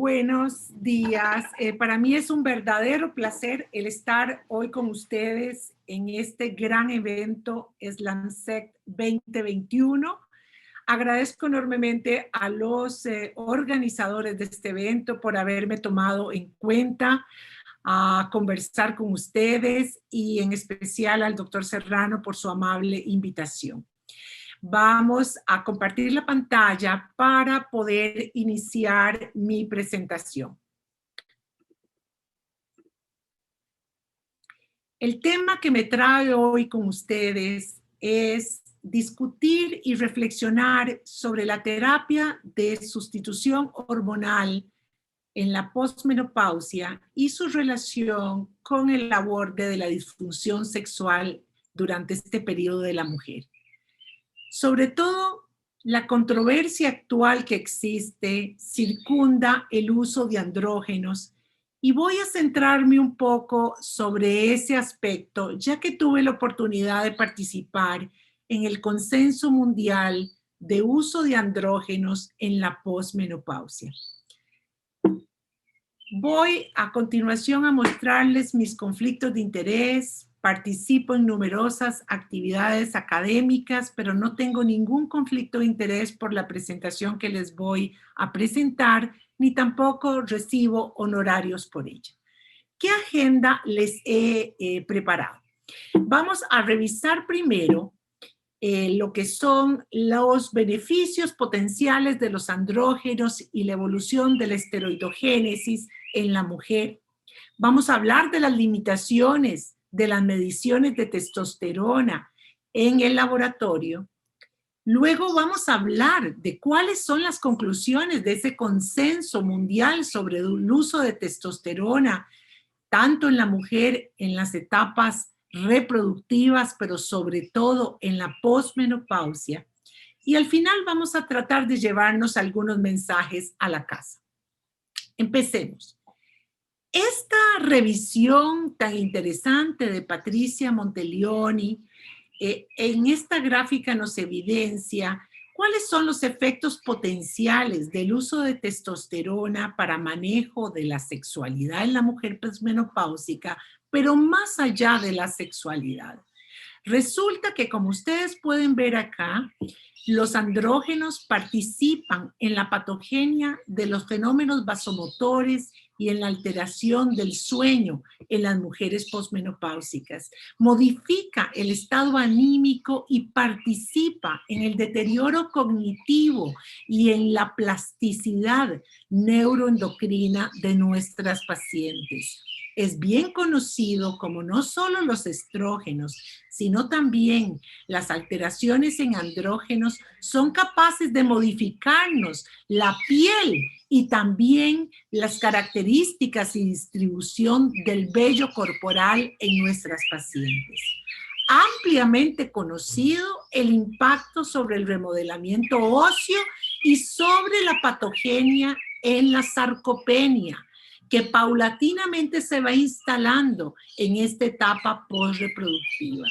Buenos días. Para mí es un verdadero placer el estar hoy con ustedes en este gran evento SLAMSEC 2021. Agradezco enormemente a los organizadores de este evento por haberme tomado en cuenta a conversar con ustedes y en especial al doctor Serrano por su amable invitación. Vamos a compartir la pantalla para poder iniciar mi presentación. El tema que me trae hoy con ustedes es discutir y reflexionar sobre la terapia de sustitución hormonal en la posmenopausia y su relación con el aborde de la disfunción sexual durante este periodo de la mujer. Sobre todo, la controversia actual que existe circunda el uso de andrógenos y voy a centrarme un poco sobre ese aspecto, ya que tuve la oportunidad de participar en el consenso mundial de uso de andrógenos en la posmenopausia. Voy a continuación a mostrarles mis conflictos de interés. Participo en numerosas actividades académicas, pero no tengo ningún conflicto de interés por la presentación que les voy a presentar, ni tampoco recibo honorarios por ella. ¿Qué agenda les he preparado? Vamos a revisar primero lo que son los beneficios potenciales de los andrógenos y la evolución de la esteroidogénesis en la mujer. Vamos a hablar de las limitaciones de las mediciones de testosterona en el laboratorio. Luego vamos a hablar de cuáles son las conclusiones de ese consenso mundial sobre el uso de testosterona, tanto en la mujer en las etapas reproductivas, pero sobre todo en la posmenopausia. Y al final vamos a tratar de llevarnos algunos mensajes a la casa. Empecemos. Esta revisión tan interesante de Patricia Monteleoni, en esta gráfica nos evidencia cuáles son los efectos potenciales del uso de testosterona para manejo de la sexualidad en la mujer posmenopáusica, pero más allá de la sexualidad. Resulta que, como ustedes pueden ver acá, los andrógenos participan en la patogenia de los fenómenos vasomotores y en la alteración del sueño en las mujeres posmenopáusicas. Modifica el estado anímico y participa en el deterioro cognitivo y en la plasticidad neuroendocrina de nuestras pacientes. Es bien conocido como no solo los estrógenos, sino también las alteraciones en andrógenos son capaces de modificarnos la piel y también las características y distribución del vello corporal en nuestras pacientes. Ampliamente conocido el impacto sobre el remodelamiento óseo y sobre la patogenia en la sarcopenia, que paulatinamente se va instalando en esta etapa postreproductiva.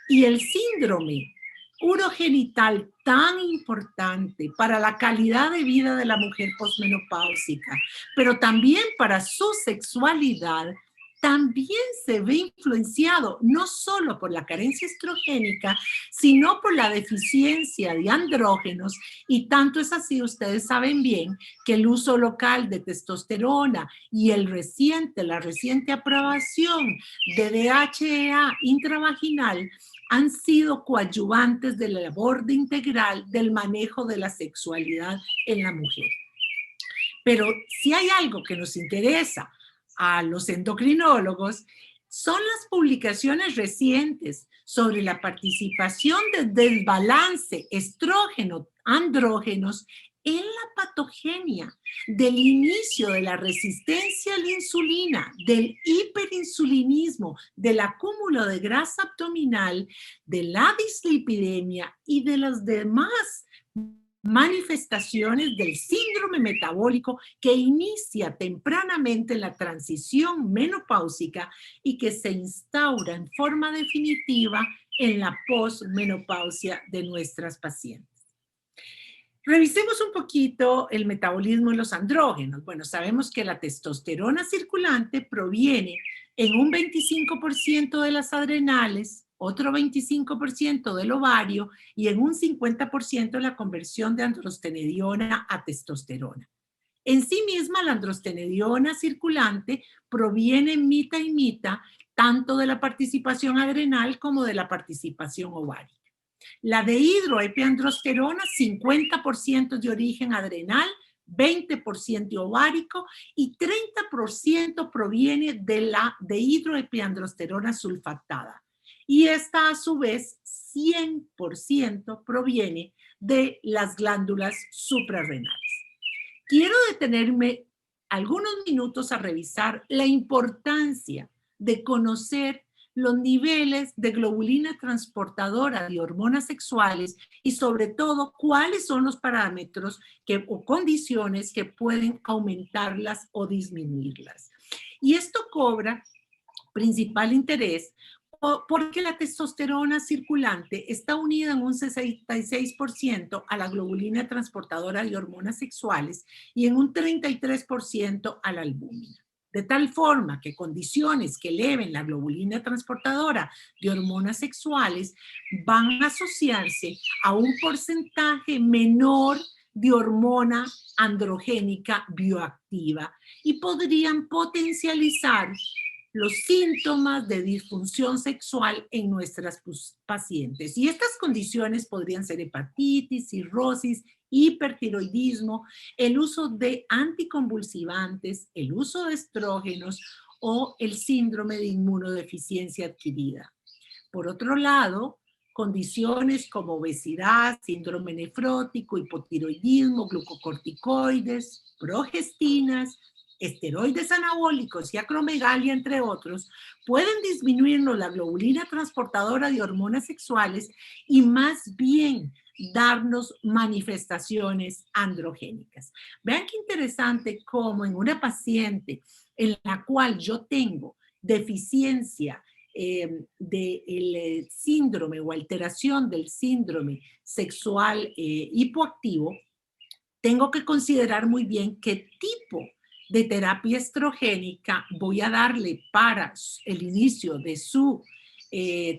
Y el síndrome urogenital tan importante para la calidad de vida de la mujer posmenopáusica, pero también para su sexualidad, también se ve influenciado no solo por la carencia estrogénica, sino por la deficiencia de andrógenos, y tanto es así, ustedes saben bien, que el uso local de testosterona y la reciente aprobación de DHEA intravaginal han sido coadyuvantes de la labor integral del manejo de la sexualidad en la mujer. Pero si hay algo que nos interesa a los endocrinólogos, son las publicaciones recientes sobre la participación del desbalance estrógeno-andrógenos en la patogenia, del inicio de la resistencia a la insulina, del hiperinsulinismo, del acúmulo de grasa abdominal, de la dislipidemia y de las demás manifestaciones del síndrome metabólico que inicia tempranamente la transición menopáusica y que se instaura en forma definitiva en la posmenopausia de nuestras pacientes. Revisemos un poquito el metabolismo de los andrógenos. Bueno, sabemos que la testosterona circulante proviene en un 25% de las adrenales, otro 25% del ovario y en un 50% la conversión de androstenediona a testosterona. En sí misma, la androstenediona circulante proviene mitad y mitad tanto de la participación adrenal como de la participación ovárica. La dehidroepiandrosterona, 50% de origen adrenal, 20% ovárico y 30% proviene de la dehidroepiandrosterona sulfatada. Y esta, a su vez, 100% proviene de las glándulas suprarrenales. Quiero detenerme algunos minutos a revisar la importancia de conocer los niveles de globulina transportadora de hormonas sexuales y sobre todo cuáles son los parámetros o condiciones que pueden aumentarlas o disminuirlas. Y esto cobra principal interés porque la testosterona circulante está unida en un 66% a la globulina transportadora de hormonas sexuales y en un 33% a la albúmina. De tal forma que condiciones que eleven la globulina transportadora de hormonas sexuales van a asociarse a un porcentaje menor de hormona androgénica bioactiva y podrían potencializar los síntomas de disfunción sexual en nuestras pacientes. Y estas condiciones podrían ser hepatitis, cirrosis, hipertiroidismo, el uso de anticonvulsivantes, el uso de estrógenos o el síndrome de inmunodeficiencia adquirida. Por otro lado, condiciones como obesidad, síndrome nefrótico, hipotiroidismo, glucocorticoides, progestinas, esteroides anabólicos y acromegalia, entre otros, pueden disminuirnos la globulina transportadora de hormonas sexuales y más bien darnos manifestaciones androgénicas. Vean qué interesante cómo en una paciente en la cual yo tengo deficiencia del síndrome o alteración del síndrome sexual hipoactivo, tengo que considerar muy bien qué tipo de terapia estrogénica voy a darle para el inicio de su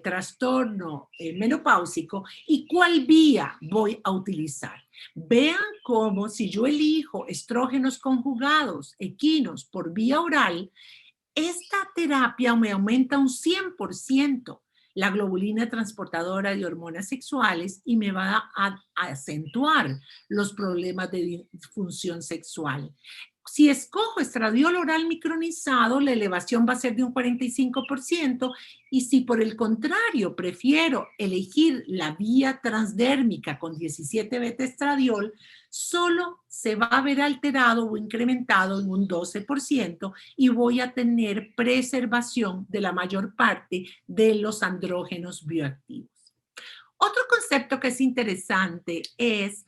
trastorno menopáusico y cuál vía voy a utilizar. Vean cómo si yo elijo estrógenos conjugados, equinos, por vía oral, esta terapia me aumenta un 100% la globulina transportadora de hormonas sexuales y me va a acentuar los problemas de disfunción sexual. Si escojo estradiol oral micronizado, la elevación va a ser de un 45%, y si por el contrario prefiero elegir la vía transdérmica con 17 beta estradiol, solo se va a ver alterado o incrementado en un 12% y voy a tener preservación de la mayor parte de los andrógenos bioactivos. Otro concepto que es interesante es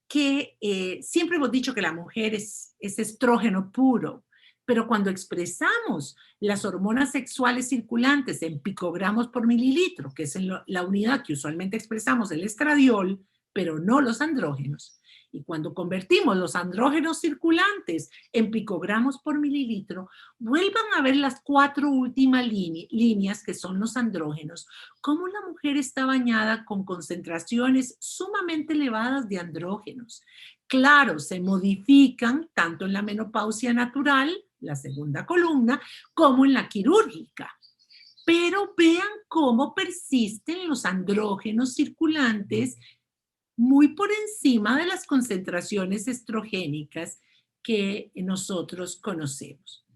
que siempre hemos dicho que la mujer es estrógeno puro, pero cuando expresamos las hormonas sexuales circulantes en picogramos por mililitro, que es la unidad que usualmente expresamos el estradiol, pero no los andrógenos, y cuando convertimos los andrógenos circulantes en picogramos por mililitro, vuelvan a ver las 4 últimas líneas que son los andrógenos, cómo la mujer está bañada con concentraciones sumamente elevadas de andrógenos. Claro, se modifican tanto en la menopausia natural, la segunda columna, como en la quirúrgica. Pero vean cómo persisten los andrógenos circulantes muy por encima de las concentraciones estrogénicas que nosotros conocemos.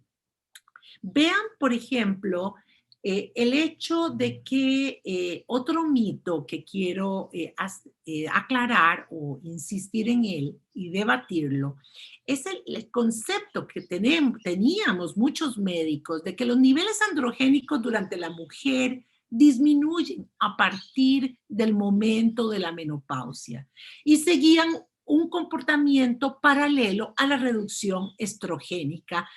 Vean, por ejemplo, el hecho de que otro mito que quiero aclarar o insistir en él y debatirlo es el concepto que teníamos muchos médicos de que los niveles androgénicos durante la mujer disminuyen a partir del momento de la menopausia y seguían un comportamiento paralelo a la reducción estrogénica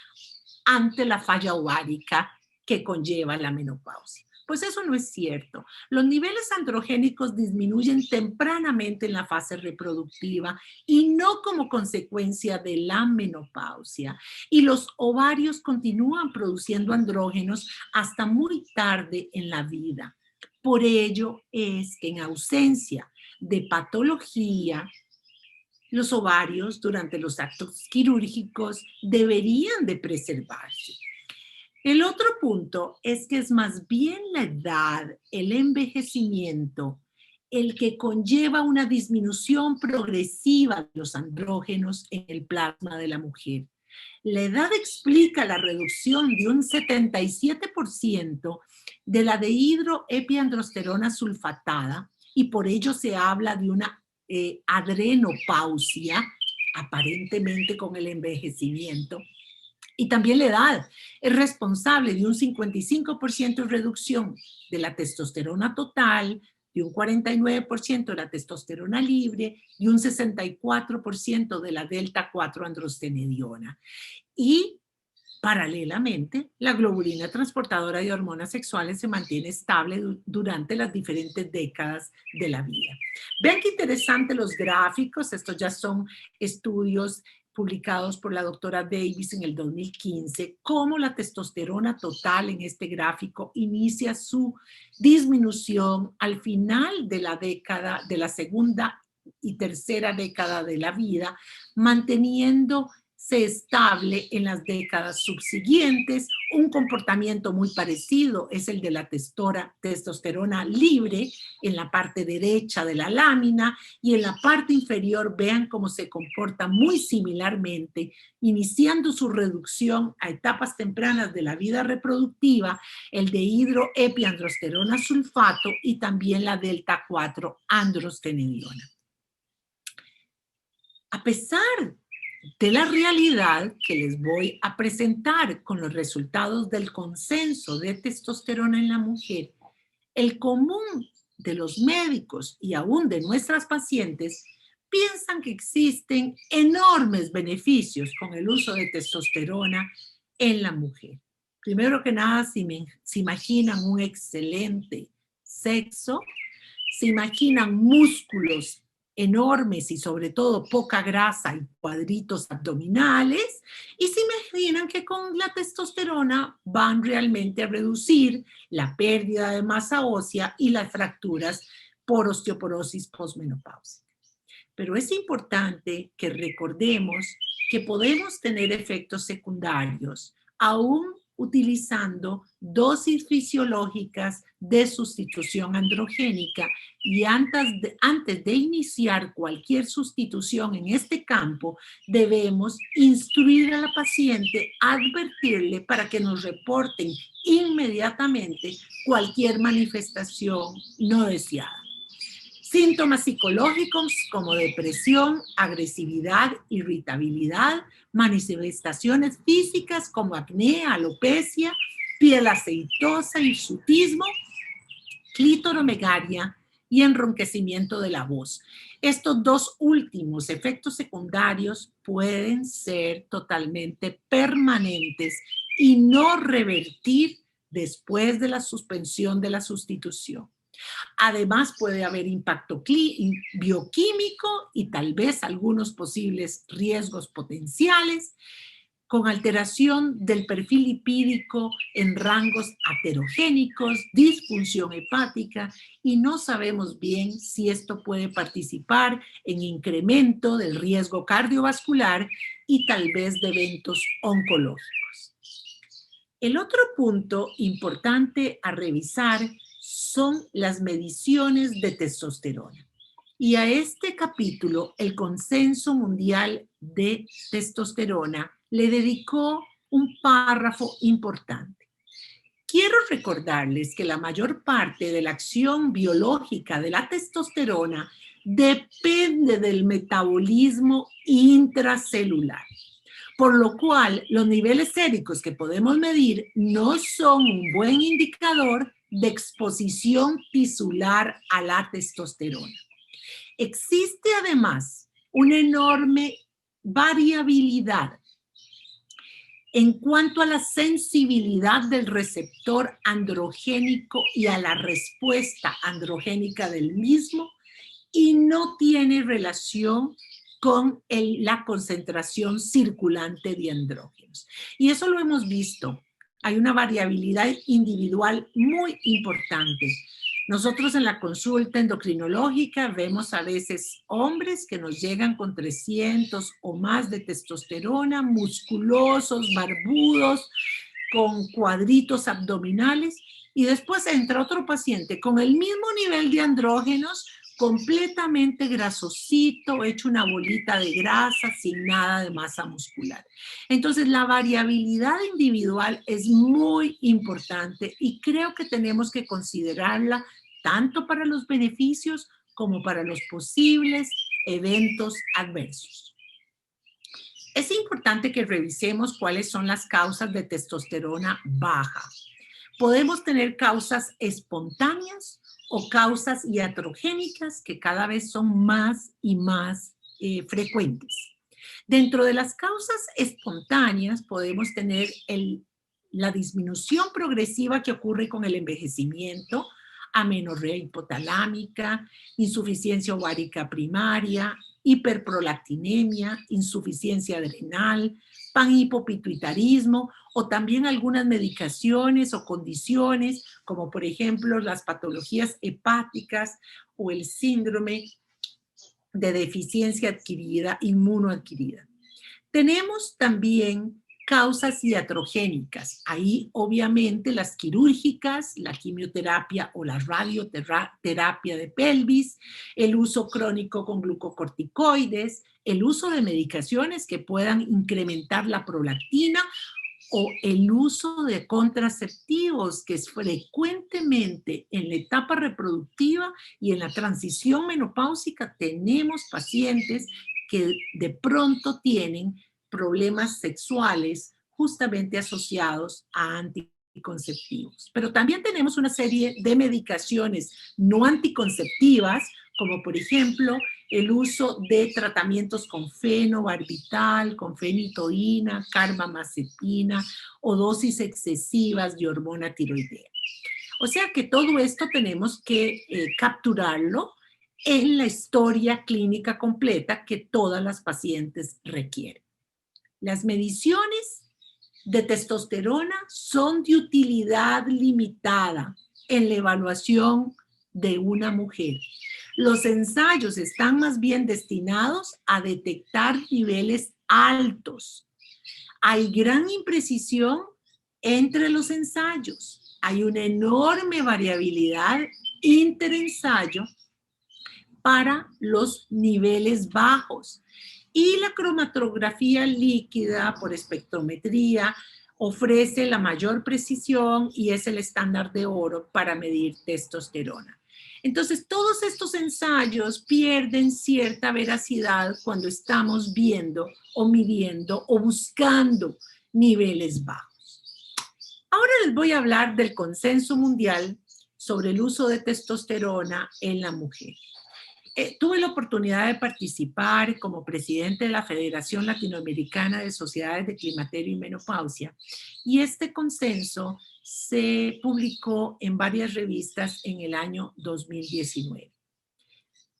ante la falla ovárica que conlleva la menopausia. Pues eso no es cierto. Los niveles androgénicos disminuyen tempranamente en la fase reproductiva y no como consecuencia de la menopausia. Y los ovarios continúan produciendo andrógenos hasta muy tarde en la vida. Por ello es que en ausencia de patología, los ovarios durante los actos quirúrgicos deberían de preservarse. El otro punto es que es más bien la edad, el envejecimiento, el que conlleva una disminución progresiva de los andrógenos en el plasma de la mujer. La edad explica la reducción de un 77% de la dehidroepiandrosterona sulfatada y por ello se habla de una adrenopausia, aparentemente con el envejecimiento. Y también la edad es responsable de un 55% de reducción de la testosterona total, de un 49% de la testosterona libre y un 64% de la delta 4 androstenediona. Y paralelamente, la globulina transportadora de hormonas sexuales se mantiene estable durante las diferentes décadas de la vida. Vean qué interesante los gráficos. Estos ya son estudios publicados por la doctora Davis en el 2015, cómo la testosterona total en este gráfico inicia su disminución al final de la década, de la segunda y tercera década de la vida, manteniéndose estable en las décadas subsiguientes. Un comportamiento muy parecido es el de la testosterona libre en la parte derecha de la lámina, y en la parte inferior vean cómo se comporta muy similarmente, iniciando su reducción a etapas tempranas de la vida reproductiva, el dehidroepiandrosterona sulfato y también la delta 4 androstenediona. A pesar de la realidad que les voy a presentar con los resultados del consenso de testosterona en la mujer, el común de los médicos y aún de nuestras pacientes piensan que existen enormes beneficios con el uso de testosterona en la mujer. Primero que nada, se imaginan un excelente sexo, se imaginan músculos enormes y sobre todo poca grasa y cuadritos abdominales, y se imaginan que con la testosterona van realmente a reducir la pérdida de masa ósea y las fracturas por osteoporosis posmenopáusica. Pero es importante que recordemos que podemos tener efectos secundarios aún utilizando dosis fisiológicas de sustitución androgénica, y antes de iniciar cualquier sustitución en este campo, debemos instruir a la paciente, advertirle para que nos reporten inmediatamente cualquier manifestación no deseada. Síntomas psicológicos como depresión, agresividad, irritabilidad, manifestaciones físicas como acné, alopecia, piel aceitosa, hirsutismo, clítoromegalia y enronquecimiento de la voz. Estos dos últimos efectos secundarios pueden ser totalmente permanentes y no revertir después de la suspensión de la sustitución. Además, puede haber impacto bioquímico y tal vez algunos posibles riesgos potenciales, con alteración del perfil lipídico en rangos aterogénicos, disfunción hepática, y no sabemos bien si esto puede participar en incremento del riesgo cardiovascular y tal vez de eventos oncológicos. El otro punto importante a revisar son las mediciones de testosterona. Y a este capítulo, el Consenso Mundial de Testosterona le dedicó un párrafo importante. Quiero recordarles que la mayor parte de la acción biológica de la testosterona depende del metabolismo intracelular, por lo cual los niveles séricos que podemos medir no son un buen indicador de exposición tisular a la testosterona. Existe además una enorme variabilidad en cuanto a la sensibilidad del receptor androgénico y a la respuesta androgénica del mismo, y no tiene relación con la concentración circulante de andrógenos. Y eso lo hemos visto. Hay una variabilidad individual muy importante. Nosotros en la consulta endocrinológica vemos a veces hombres que nos llegan con 300 o más de testosterona, musculosos, barbudos, con cuadritos abdominales, y después entra otro paciente con el mismo nivel de andrógenos, completamente grasosito, hecho una bolita de grasa, sin nada de masa muscular. Entonces, la variabilidad individual es muy importante y creo que tenemos que considerarla tanto para los beneficios como para los posibles eventos adversos. Es importante que revisemos cuáles son las causas de testosterona baja. Podemos tener causas espontáneas o causas iatrogénicas que cada vez son más y más frecuentes. Dentro de las causas espontáneas podemos tener la disminución progresiva que ocurre con el envejecimiento, amenorrea hipotalámica, insuficiencia ovárica primaria, hiperprolactinemia, insuficiencia adrenal, panhipopituitarismo o también algunas medicaciones o condiciones como por ejemplo las patologías hepáticas o el síndrome de deficiencia adquirida, inmunoadquirida. Tenemos también causas iatrogénicas. Ahí obviamente las quirúrgicas, la quimioterapia o la radioterapia de pelvis, el uso crónico con glucocorticoides, el uso de medicaciones que puedan incrementar la prolactina o el uso de contraceptivos, que es frecuentemente en la etapa reproductiva y en la transición menopáusica tenemos pacientes que de pronto tienen problemas sexuales justamente asociados a anticonceptivos. Pero también tenemos una serie de medicaciones no anticonceptivas, como por ejemplo el uso de tratamientos con fenobarbital, con fenitoína, carbamazepina o dosis excesivas de hormona tiroidea. O sea que todo esto tenemos que capturarlo en la historia clínica completa que todas las pacientes requieren. Las mediciones de testosterona son de utilidad limitada en la evaluación de una mujer. Los ensayos están más bien destinados a detectar niveles altos. Hay gran imprecisión entre los ensayos. Hay una enorme variabilidad interensayo para los niveles bajos. Y la cromatografía líquida por espectrometría ofrece la mayor precisión y es el estándar de oro para medir testosterona. Entonces, todos estos ensayos pierden cierta veracidad cuando estamos viendo o midiendo o buscando niveles bajos. Ahora les voy a hablar del consenso mundial sobre el uso de testosterona en la mujer. Tuve la oportunidad de participar como presidente de la Federación Latinoamericana de Sociedades de Climaterio y Menopausia, y este consenso se publicó en varias revistas en el año 2019.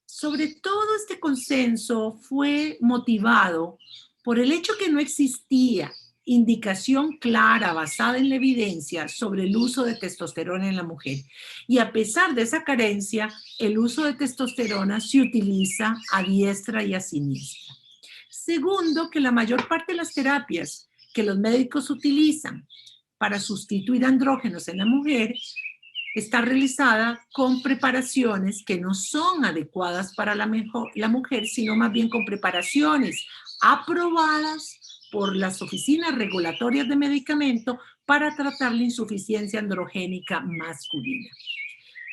Sobre todo este consenso fue motivado por el hecho que no existía indicación clara basada en la evidencia sobre el uso de testosterona en la mujer. Y a pesar de esa carencia, el uso de testosterona se utiliza a diestra y a siniestra. Segundo, que la mayor parte de las terapias que los médicos utilizan para sustituir andrógenos en la mujer está realizada con preparaciones que no son adecuadas para la mujer, sino más bien con preparaciones aprobadas por las oficinas regulatorias de medicamento para tratar la insuficiencia androgénica masculina.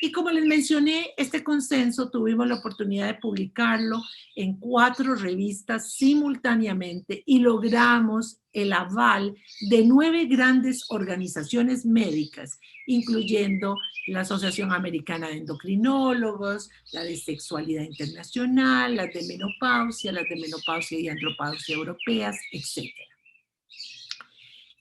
Y como les mencioné, este consenso tuvimos la oportunidad de publicarlo en 4 revistas simultáneamente y logramos el aval de 9 grandes organizaciones médicas, incluyendo la Asociación Americana de Endocrinólogos, la de Sexualidad Internacional, las de Menopausia y Andropausia Europeas, etc.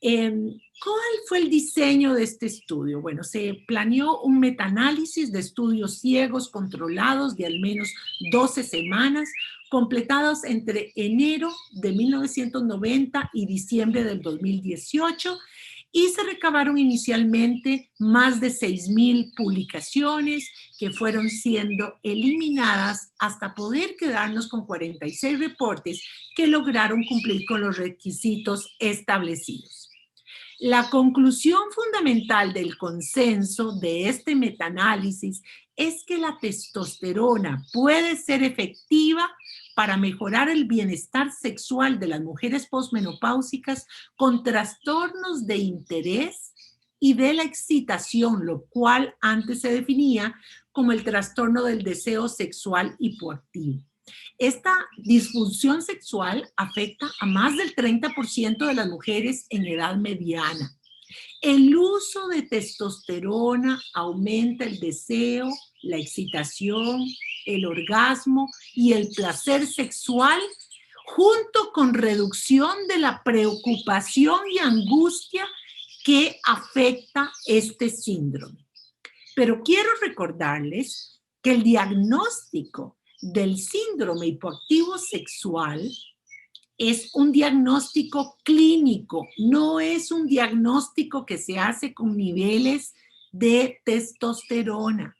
¿Cuál fue el diseño de este estudio? Bueno, se planeó un metaanálisis de estudios ciegos controlados de al menos 12 semanas, completados entre enero de 1990 y diciembre del 2018, y se recabaron inicialmente más de 6,000 publicaciones que fueron siendo eliminadas hasta poder quedarnos con 46 reportes que lograron cumplir con los requisitos establecidos. La conclusión fundamental del consenso de este metaanálisis es que la testosterona puede ser efectiva para mejorar el bienestar sexual de las mujeres posmenopáusicas con trastornos de interés y de la excitación, lo cual antes se definía como el trastorno del deseo sexual hipoactivo. Esta disfunción sexual afecta a más del 30% de las mujeres en edad mediana. El uso de testosterona aumenta el deseo, la excitación, el orgasmo y el placer sexual, junto con reducción de la preocupación y angustia que afecta este síndrome. Pero quiero recordarles que el diagnóstico del síndrome hipoactivo sexual es un diagnóstico clínico, no es un diagnóstico que se hace con niveles de testosterona.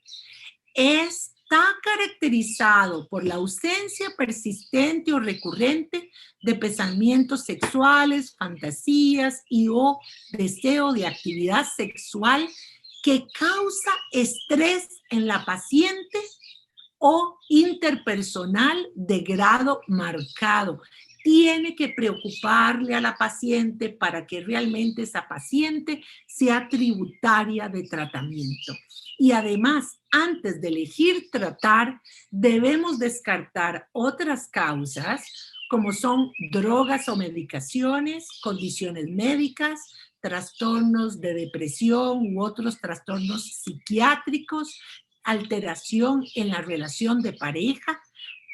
Está caracterizado por la ausencia persistente o recurrente de pensamientos sexuales, fantasías y o deseo de actividad sexual que causa estrés en la paciente o interpersonal de grado marcado. Tiene que preocuparle a la paciente para que realmente esa paciente sea tributaria de tratamiento. Y además, antes de elegir tratar, debemos descartar otras causas como son drogas o medicaciones, condiciones médicas, trastornos de depresión u otros trastornos psiquiátricos, alteración en la relación de pareja,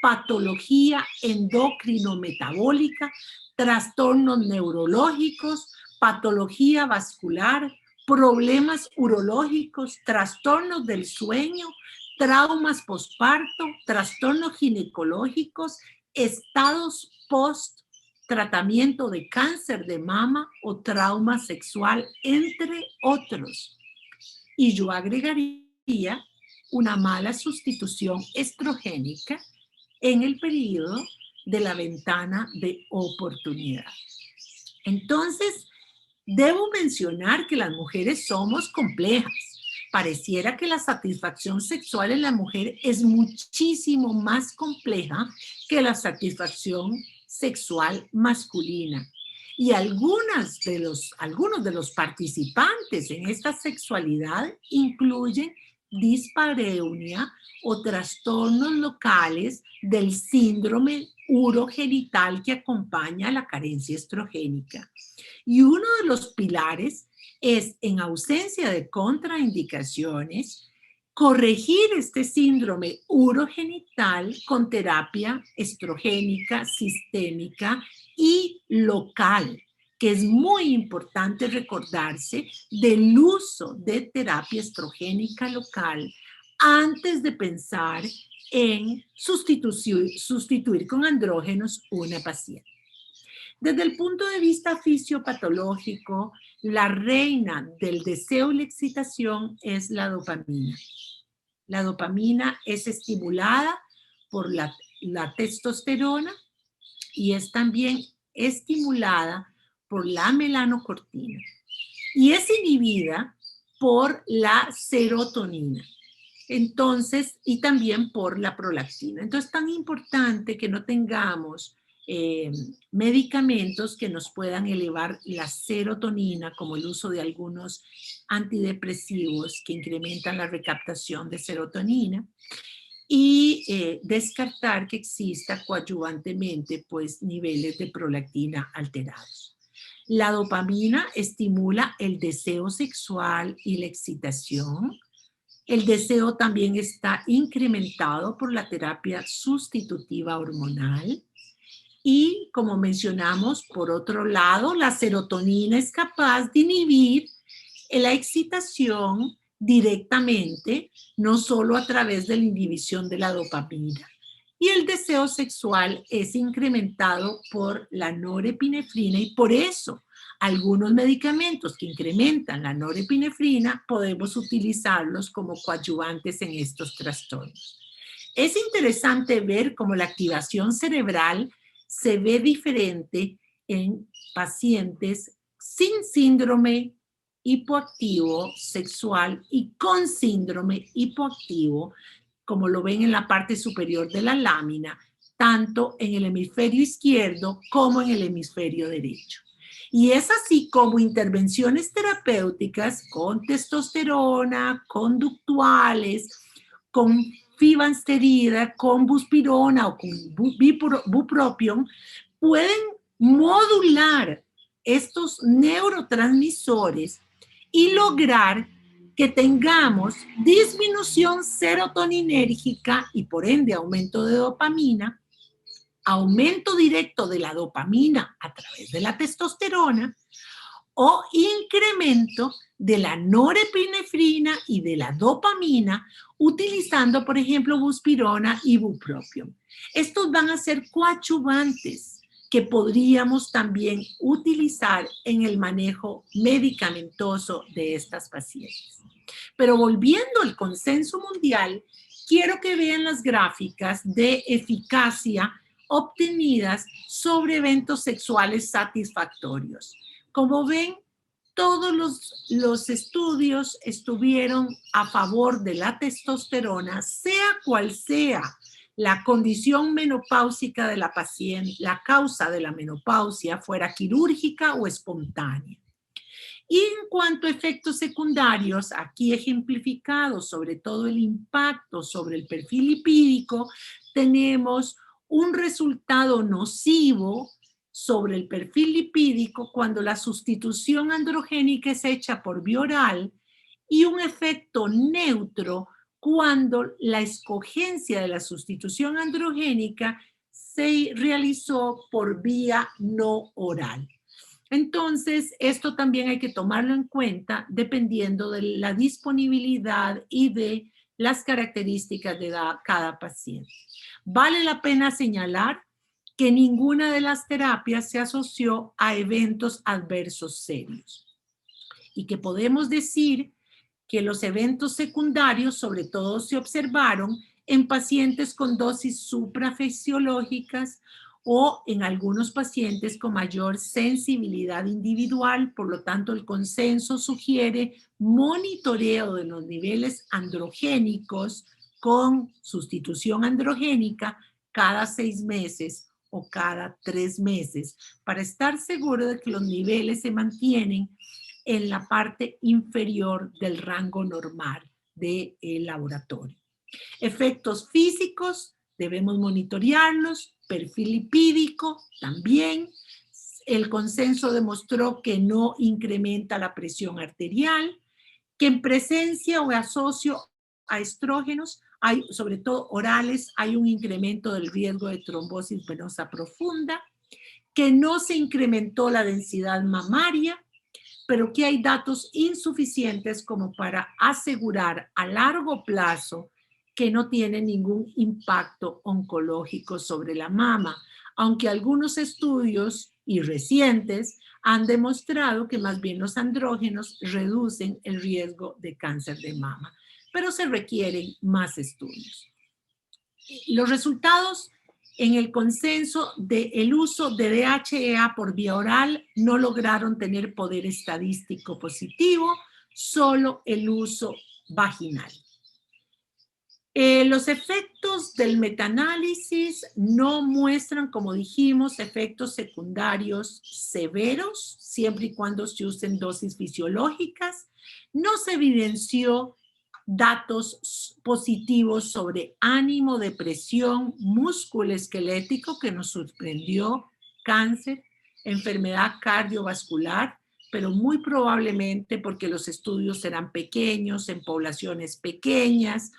patología endocrino-metabólica, trastornos neurológicos, patología vascular, problemas urológicos, trastornos del sueño, traumas posparto, trastornos ginecológicos, estados post-tratamiento de cáncer de mama o trauma sexual, entre otros. Y yo agregaría una mala sustitución estrogénica en el periodo de la ventana de oportunidad. Entonces, debo mencionar que las mujeres somos complejas. Pareciera que la satisfacción sexual en la mujer es muchísimo más compleja que la satisfacción sexual masculina. Y algunos de los participantes en esta sexualidad incluyen dispareunia o trastornos locales del síndrome urogenital que acompaña a la carencia estrogénica. Y uno de los pilares es, en ausencia de contraindicaciones, corregir este síndrome urogenital con terapia estrogénica, sistémica y local, que es muy importante recordarse del uso de terapia estrogénica local antes de pensar en sustituir con andrógenos una paciente. Desde el punto de vista fisiopatológico, la reina del deseo y la excitación es la dopamina. La dopamina es estimulada por la testosterona y es también estimulada por la melanocortina. Y es inhibida por la serotonina. Entonces, y también por la prolactina. Entonces, es tan importante que no tengamos medicamentos que nos puedan elevar la serotonina, como el uso de algunos antidepresivos que incrementan la recaptación de serotonina, y descartar que exista coadyuvantemente pues niveles de prolactina alterados. La dopamina estimula el deseo sexual y la excitación. El deseo también está incrementado por la terapia sustitutiva hormonal. Y como mencionamos, por otro lado, la serotonina es capaz de inhibir la excitación directamente, no solo a través de la inhibición de la dopamina. Y el deseo sexual es incrementado por la norepinefrina y por eso algunos medicamentos que incrementan la norepinefrina podemos utilizarlos como coadyuvantes en estos trastornos. Es interesante ver cómo la activación cerebral se ve diferente en pacientes sin síndrome hipoactivo sexual y con síndrome hipoactivo, como lo ven en la parte superior de la lámina, tanto en el hemisferio izquierdo como en el hemisferio derecho. Y es así como intervenciones terapéuticas con testosterona, conductuales, con fibansterida, con buspirona o con bupropion, pueden modular estos neurotransmisores y lograr que tengamos disminución serotoninérgica y por ende aumento de dopamina, aumento directo de la dopamina a través de la testosterona o incremento de la norepinefrina y de la dopamina utilizando, por ejemplo, buspirona y bupropion. Estos van a ser coadyuvantes que podríamos también utilizar en el manejo medicamentoso de estas pacientes. Pero volviendo al consenso mundial, quiero que vean las gráficas de eficacia obtenidas sobre eventos sexuales satisfactorios. Como ven, todos los estudios estuvieron a favor de la testosterona, sea cual sea la condición menopáusica de la paciente, la causa de la menopausia, fuera quirúrgica o espontánea. Y en cuanto a efectos secundarios, aquí ejemplificados sobre todo el impacto sobre el perfil lipídico, tenemos un resultado nocivo sobre el perfil lipídico cuando la sustitución androgénica es hecha por vía oral y un efecto neutro cuando la escogencia de la sustitución androgénica se realizó por vía no oral. Entonces, esto también hay que tomarlo en cuenta dependiendo de la disponibilidad y de las características de cada paciente. Vale la pena señalar que ninguna de las terapias se asoció a eventos adversos serios y que podemos decir que los eventos secundarios sobre todo se observaron en pacientes con dosis suprafisiológicas o en algunos pacientes con mayor sensibilidad individual. Por lo tanto, el consenso sugiere monitoreo de los niveles androgénicos con sustitución androgénica cada 6 meses o cada 3 meses para estar seguro de que los niveles se mantienen en la parte inferior del rango normal del laboratorio. Efectos físicos, debemos monitorearlos, perfil lipídico también. El consenso demostró que no incrementa la presión arterial, que en presencia o asocio a estrógenos, hay, sobre todo orales, hay un incremento del riesgo de trombosis venosa profunda, que no se incrementó la densidad mamaria, pero que hay datos insuficientes como para asegurar a largo plazo que no tiene ningún impacto oncológico sobre la mama, aunque algunos estudios y recientes han demostrado que más bien los andrógenos reducen el riesgo de cáncer de mama, pero se requieren más estudios. Los resultados en el consenso del uso de DHEA por vía oral no lograron tener poder estadístico positivo, solo el uso vaginal. Los efectos del metaanálisis no muestran, como dijimos, efectos secundarios severos, siempre y cuando se usen dosis fisiológicas. No se evidenció datos positivos sobre ánimo, depresión, músculo esquelético, que nos sorprendió, cáncer, enfermedad cardiovascular, pero muy probablemente porque los estudios serán pequeños, en poblaciones pequeñas,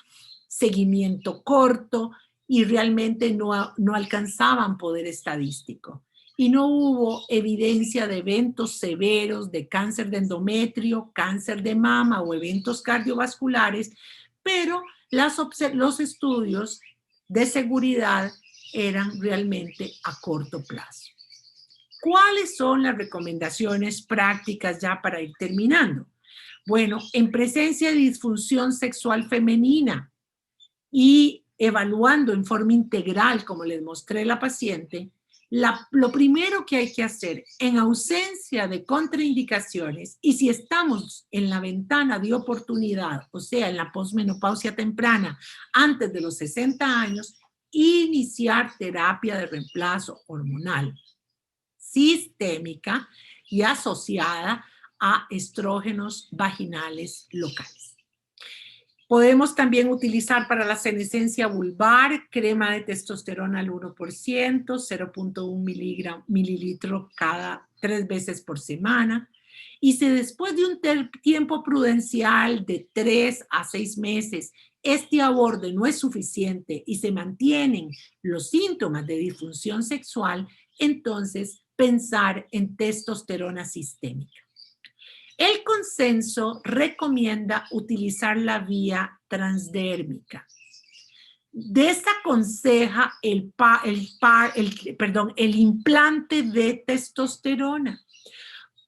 seguimiento corto y realmente no alcanzaban poder estadístico. Y no hubo evidencia de eventos severos de cáncer de endometrio, cáncer de mama o eventos cardiovasculares, pero los estudios de seguridad eran realmente a corto plazo. ¿Cuáles son las recomendaciones prácticas ya para ir terminando? Bueno, en presencia de disfunción sexual femenina y evaluando en forma integral, como les mostré a la paciente, lo primero que hay que hacer en ausencia de contraindicaciones y si estamos en la ventana de oportunidad, o sea, en la posmenopausia temprana, antes de los 60 años, iniciar terapia de reemplazo hormonal sistémica y asociada a estrógenos vaginales locales. Podemos también utilizar para la senescencia vulvar crema de testosterona al 1%, 0.1 mililitro cada 3 veces por semana. Y si después de un tiempo prudencial de 3 a 6 meses este aborde no es suficiente y se mantienen los síntomas de disfunción sexual, entonces pensar en testosterona sistémica. El consenso recomienda utilizar la vía transdérmica. Desaconseja el implante de testosterona,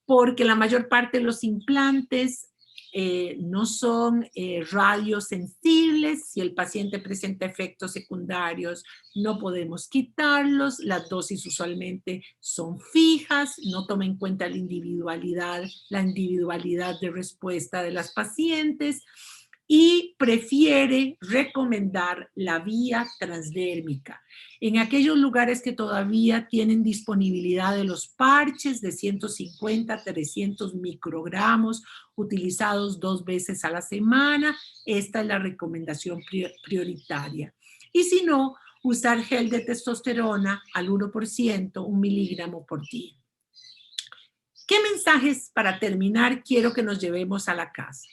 porque la mayor parte de los implantes no son radiosensibles. Si el paciente presenta efectos secundarios, no podemos quitarlos. Las dosis usualmente son fijas, no toma en cuenta la individualidad de respuesta de las pacientes y prefiere recomendar la vía transdérmica. En aquellos lugares que todavía tienen disponibilidad de los parches de 150 a 300 microgramos utilizados 2 veces a la semana, esta es la recomendación prioritaria. Y si no, usar gel de testosterona al 1%, 1 miligramo por día. ¿Qué mensajes para terminar quiero que nos llevemos a la casa?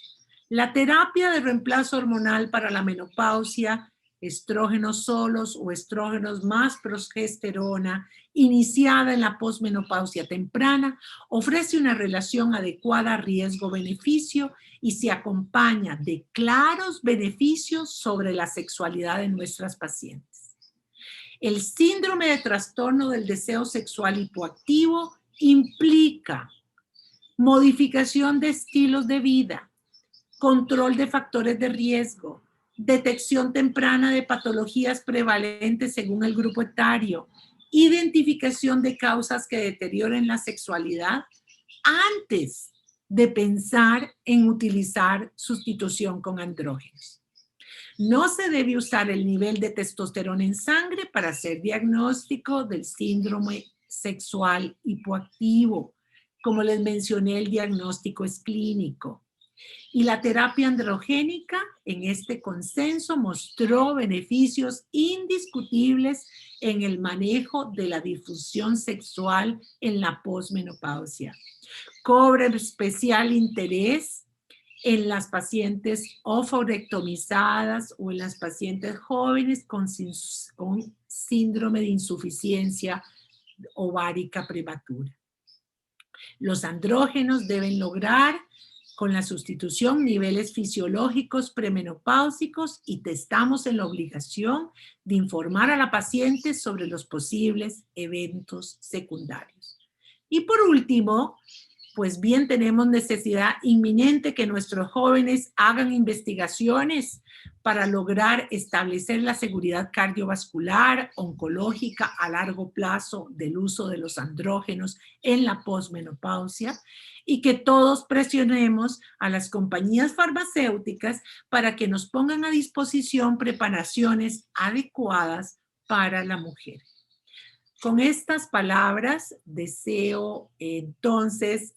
La terapia de reemplazo hormonal para la menopausia, estrógenos solos o estrógenos más progesterona, iniciada en la posmenopausia temprana, ofrece una relación adecuada riesgo-beneficio y se acompaña de claros beneficios sobre la sexualidad de nuestras pacientes. El síndrome de trastorno del deseo sexual hipoactivo implica modificación de estilos de vida, control de factores de riesgo, detección temprana de patologías prevalentes según el grupo etario, identificación de causas que deterioren la sexualidad antes de pensar en utilizar sustitución con andrógenos. No se debe usar el nivel de testosterona en sangre para hacer diagnóstico del síndrome sexual hipoactivo. Como les mencioné, el diagnóstico es clínico. Y la terapia androgénica en este consenso mostró beneficios indiscutibles en el manejo de la disfunción sexual en la posmenopausia. Cobra especial interés en las pacientes ovarectomizadas o en las pacientes jóvenes con síndrome de insuficiencia ovárica prematura. Los andrógenos deben lograr con la sustitución niveles fisiológicos premenopáusicos y estamos en la obligación de informar a la paciente sobre los posibles eventos secundarios. Y por último, pues bien, tenemos necesidad inminente que nuestros jóvenes hagan investigaciones para lograr establecer la seguridad cardiovascular, oncológica a largo plazo del uso de los andrógenos en la posmenopausia y que todos presionemos a las compañías farmacéuticas para que nos pongan a disposición preparaciones adecuadas para la mujer. Con estas palabras deseo entonces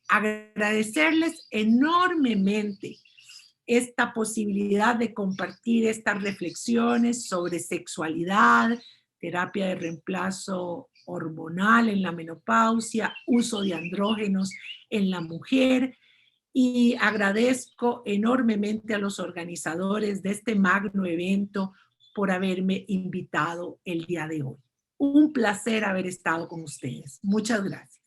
agradecerles enormemente esta posibilidad de compartir estas reflexiones sobre sexualidad, terapia de reemplazo hormonal en la menopausia, uso de andrógenos en la mujer, y agradezco enormemente a los organizadores de este magno evento por haberme invitado el día de hoy. Un placer haber estado con ustedes. Muchas gracias.